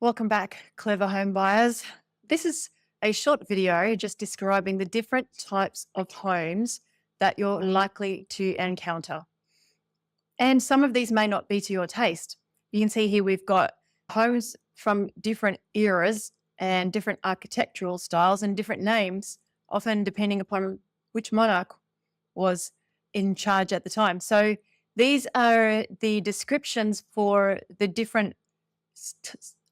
Welcome back, clever home buyers. This is a short video just describing the different types of homes that you're likely to encounter. And some of these may not be to your taste. You can see here we've got homes from different eras and different architectural styles and different names, often depending upon which monarch was in charge at the time. So these are the descriptions for the different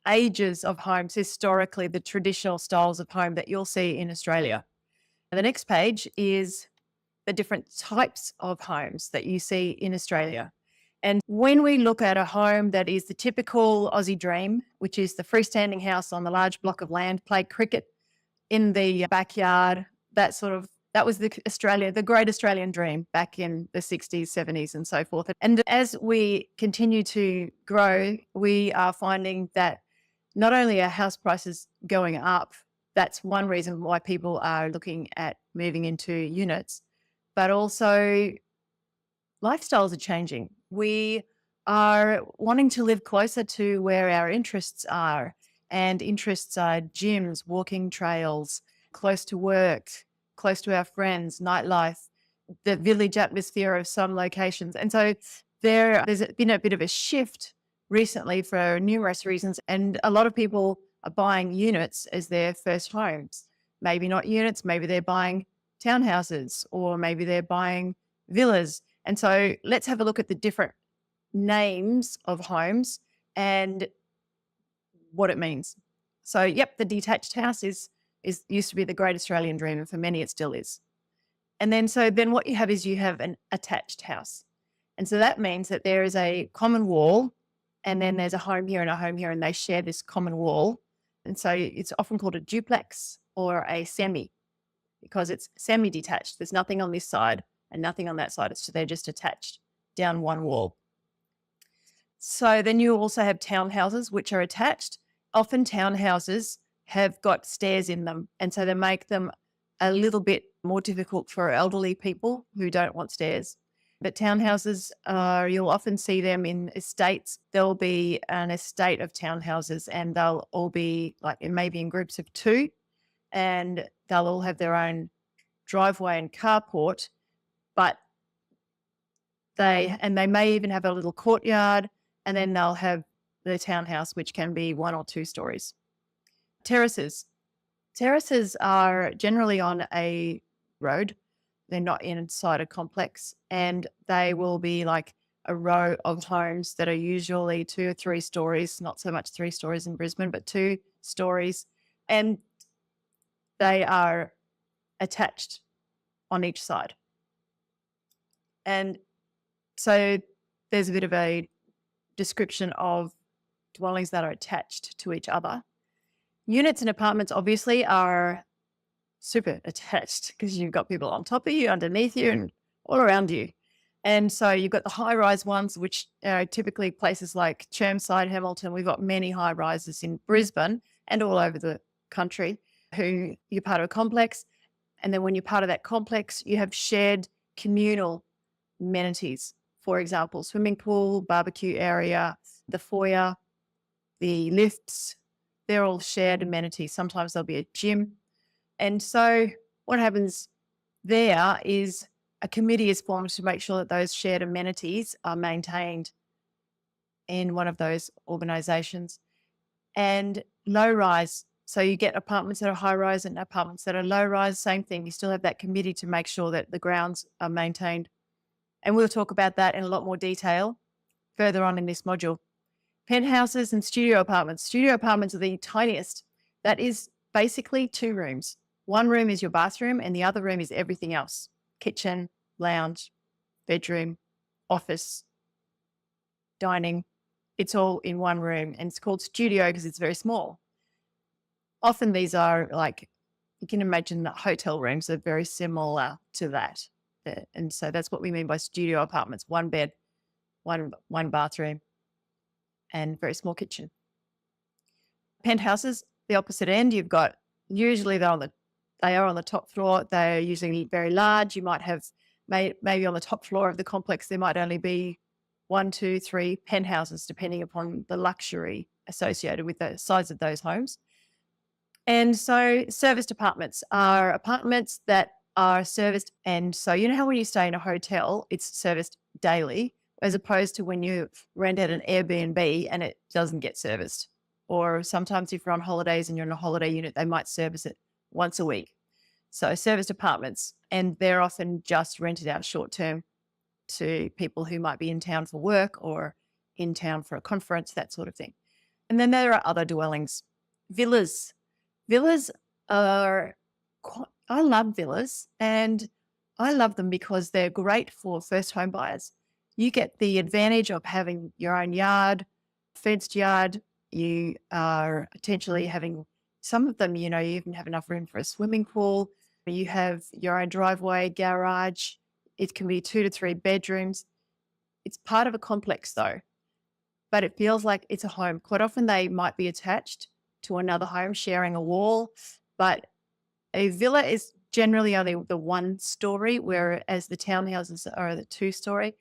ages of homes, historically, the traditional styles of home that you'll see in Australia. And the next page is the different types of homes that you see in Australia. And when we look at a home that is the typical Aussie dream, which is the freestanding house on the large block of land, play cricket in the backyard, that was the great Australian dream back in the 60s, 70s, and so forth. And as we continue to grow, we are finding that not only are house prices going up, that's one reason why people are looking at moving into units, but also lifestyles are changing. We are wanting to live closer to where our interests are, and interests are gyms, walking trails, close to work, close to our friends, nightlife, the village atmosphere of some locations. And so there's been a bit of a shift recently for numerous reasons, and a lot of people are buying units as their first homes. Maybe not units, maybe they're buying townhouses, or maybe they're buying villas. And so let's have a look at the different names of homes and what it means. So, yep, the detached house is used to be the great Australian dream, and for many it still is. And then what you have is you have an attached house. And so that means that there is a common wall, and then there's a home here and a home here, and they share this common wall. And so it's often called a duplex or a semi, because it's semi-detached. There's nothing on this side and nothing on that side. So they're just attached down one wall. So then you also have townhouses, which are attached. Often townhouses have got stairs in them, and so they make them a little bit more difficult for elderly people who don't want stairs. But townhouses, you'll often see them in estates. There'll be an estate of townhouses, and they'll all be maybe in groups of two, and they'll all have their own driveway and carport, but they may even have a little courtyard, and then they'll have the townhouse, which can be 1 or 2 stories. Terraces. Terraces are generally on a road. They're not inside a complex, and they will be like a row of homes that are usually 2 or 3 stories, not so much 3 stories in Brisbane, but 2 stories. And they are attached on each side. And so there's a bit of a description of dwellings that are attached to each other. Units and apartments obviously are super attached, because you've got people on top of you, underneath you, and all around you. And so you've got the high-rise ones, which are typically places like Chermside, Hamilton. We've got many high-rises in Brisbane and all over the country, who you're part of a complex. And then when you're part of that complex, you have shared communal amenities. For example, swimming pool, barbecue area, the foyer, the lifts, they're all shared amenities. Sometimes there'll be a gym. And so what happens there is a committee is formed to make sure that those shared amenities are maintained in one of those organisations. And low rise, so you get apartments that are high rise and apartments that are low rise, same thing. You still have that committee to make sure that the grounds are maintained. And we'll talk about that in a lot more detail further on in this module. Penthouses and studio apartments. Studio apartments are the tiniest. That is basically 2 rooms. One room is your bathroom, and the other room is everything else. Kitchen, lounge, bedroom, office, dining. It's all in one room, and it's called studio because it's very small. Often these are you can imagine that hotel rooms are very similar to that. And so that's what we mean by studio apartments. 1 bed, one bathroom, and very small kitchen. Penthouses, the opposite end, you've got, usually they are on the top floor. They're usually very large. You might have maybe on the top floor of the complex, there might only be 1, 2, 3 penthouses, depending upon the luxury associated with the size of those homes. And so serviced apartments are apartments that are serviced. And so, you know how when you stay in a hotel, it's serviced daily, as opposed to when you rent out an Airbnb and it doesn't get serviced. Or sometimes if you're on holidays and you're in a holiday unit, they might service it once a week. So serviced apartments, and they're often just rented out short term to people who might be in town for work or in town for a conference, that sort of thing. And then there are other dwellings. Villas. Villas are, I love villas, and I love them because they're great for first home buyers. You get the advantage of having your own yard, fenced yard. You are potentially having some of them, you even have enough room for a swimming pool. You have your own driveway, garage. It can be 2 to 3 bedrooms. It's part of a complex though, but it feels like it's a home. Quite often they might be attached to another home, sharing a wall, but a villa is generally only the 1 story, whereas the townhouses are the 2 story.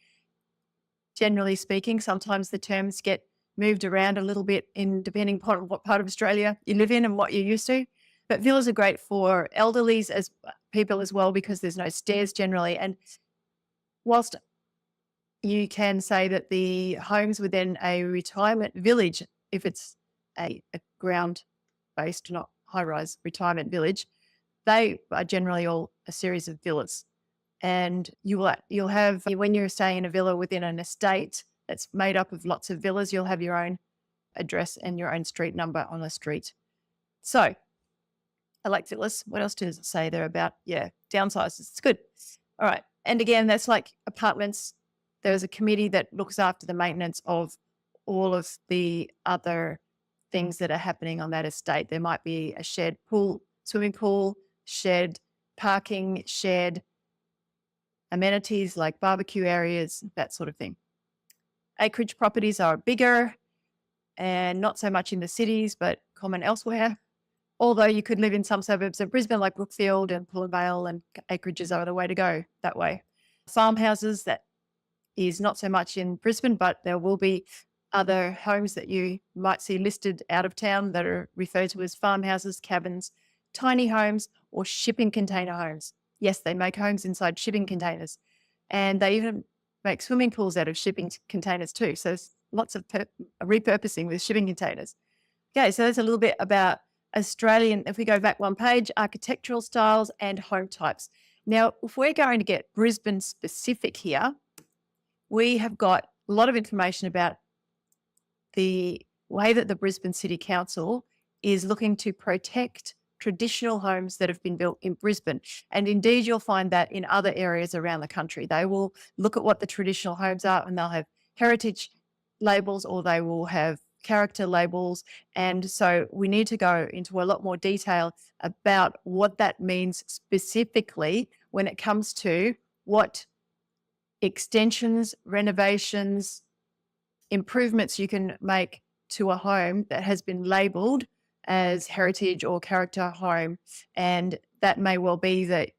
Generally speaking, sometimes the terms get moved around a little bit depending upon what part of Australia you live in and what you're used to. But villas are great for elderlies as people as well, because there's no stairs generally. And whilst you can say that the homes within a retirement village, if it's a ground-based, not high-rise retirement village, they are generally all a series of villas. And you'll have, when you're staying in a villa within an estate that's made up of lots of villas, you'll have your own address and your own street number on a street. So I like villas. What else does it say there about? Yeah, downsizes. It's good. All right. And again, that's like apartments. There's a committee that looks after the maintenance of all of the other things that are happening on that estate. There might be a shared pool, swimming pool, shared parking, shared amenities like barbecue areas, that sort of thing. Acreage properties are bigger and not so much in the cities, but common elsewhere. Although you could live in some suburbs of Brisbane like Brookfield and Pullen Vale, and acreages are the way to go that way. Farmhouses, that is not so much in Brisbane, but there will be other homes that you might see listed out of town that are referred to as farmhouses, cabins, tiny homes, or shipping container homes. Yes, they make homes inside shipping containers, and they even make swimming pools out of shipping containers too. So there's lots of repurposing with shipping containers. Okay, so that's a little bit about Australian, if we go back 1 page, architectural styles and home types. Now, if we're going to get Brisbane specific here, we have got a lot of information about the way that the Brisbane City Council is looking to protect traditional homes that have been built in Brisbane. And indeed, you'll find that in other areas around the country. They will look at what the traditional homes are, and they'll have heritage labels, or they will have character labels. And so we need to go into a lot more detail about what that means specifically when it comes to what extensions, renovations, improvements you can make to a home that has been labelled as heritage or character home. And that may well be that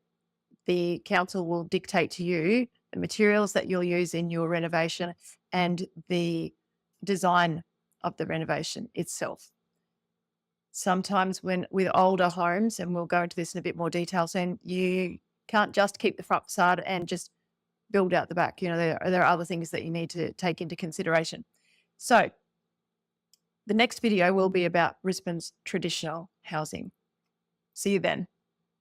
the council will dictate to you the materials that you'll use in your renovation and the design of the renovation itself. Sometimes with older homes, and we'll go into this in a bit more detail soon, you can't just keep the front facade and just build out the back. There are other things that you need to take into consideration. So the next video will be about Brisbane's traditional housing. See you then.